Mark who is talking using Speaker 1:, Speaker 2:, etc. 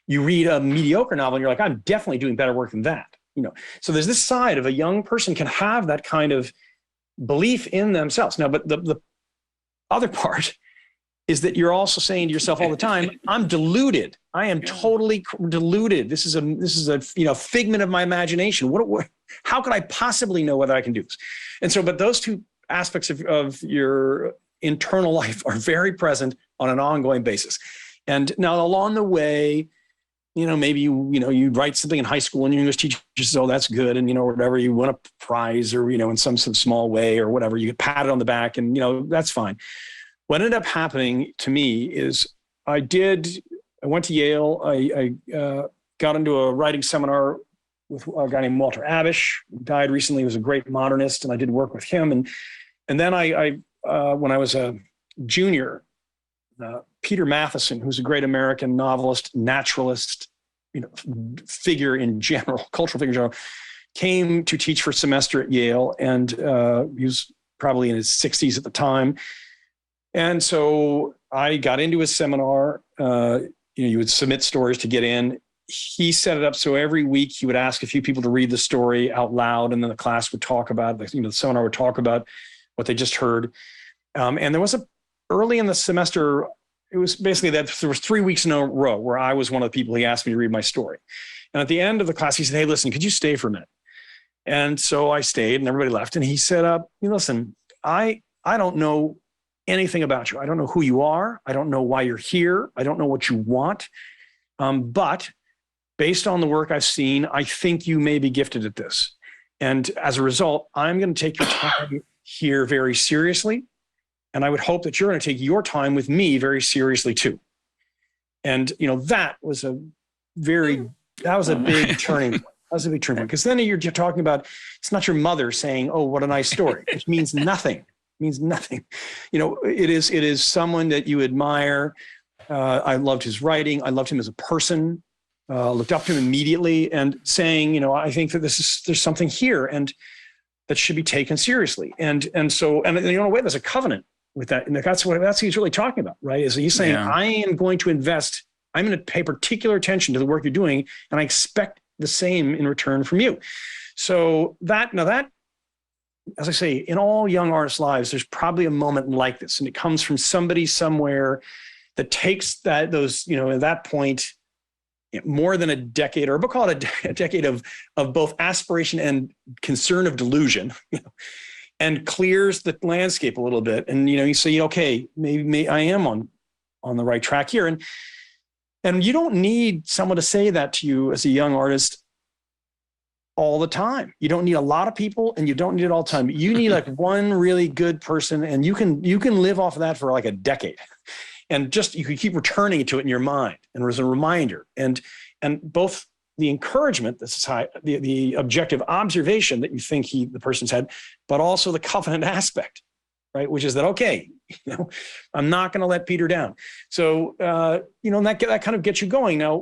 Speaker 1: You read a mediocre novel and you're like, I'm definitely doing better work than that. So there's this side of a young person can have that kind of belief in themselves. Now, but the other part is that you're also saying to yourself all the time, I'm deluded. I am totally deluded. This is a figment of my imagination. How could I possibly know whether I can do this? And so, but those two aspects of your internal life are very present on an ongoing basis. And now along the way, maybe you write something in high school and your English teacher says, oh, that's good. And, whatever, you win a prize or, in some small way or whatever, you get patted on the back and, that's fine. What ended up happening to me is I went to Yale. I got into a writing seminar with a guy named Walter Abish, who died recently. He was a great modernist, and I did work with him. And then I when I was a junior, Peter Matheson, who's a great American novelist, naturalist, figure in general, cultural figure in general, came to teach for a semester at Yale, and he was probably in his 60s at the time. And so I got into his seminar. You would submit stories to get in. He set it up so every week he would ask a few people to read the story out loud, and then the class would talk about, the seminar would talk about what they just heard. And there was early in the semester, it was basically that there was 3 weeks in a row where I was one of the people he asked me to read my story. And at the end of the class, he said, hey, listen, could you stay for a minute? And so I stayed and everybody left. And he said, listen, I don't know anything about you. I don't know who you are. I don't know why you're here. I don't know what you want. But based on the work I've seen, I think you may be gifted at this. And as a result, I'm going to take your time here very seriously. And I would hope that you're going to take your time with me very seriously too. And, that was a big turning point. That was a big turning point. Because then you're talking about, it's not your mother saying, oh, what a nice story, which means nothing. It means nothing. It is someone that you admire. I loved his writing. I loved him as a person. Looked up to him immediately and saying, I think that there's something here and that should be taken seriously. And so in a way, there's a covenant with that. And that's what he's really talking about, right? Is he's saying, I am going to invest, I'm going to pay particular attention to the work you're doing, and I expect the same in return from you. So that, as I say, in all young artists' lives, there's probably a moment like this, and it comes from somebody somewhere that takes at that point, more than a decade, or we'll call it a decade of both aspiration and concern of delusion, and clears the landscape a little bit. And, you say, okay, maybe I am on the right track here. And you don't need someone to say that to you as a young artist all the time. You don't need a lot of people, and you don't need it all the time. You need like one really good person, and you can live off of that for like a decade. And just, you can keep returning to it in your mind and as a reminder. And both the encouragement, the objective observation that you think the person's had, but also the covenant aspect, right? Which is that, okay, I'm not going to let Peter down. So, that kind of gets you going. Now,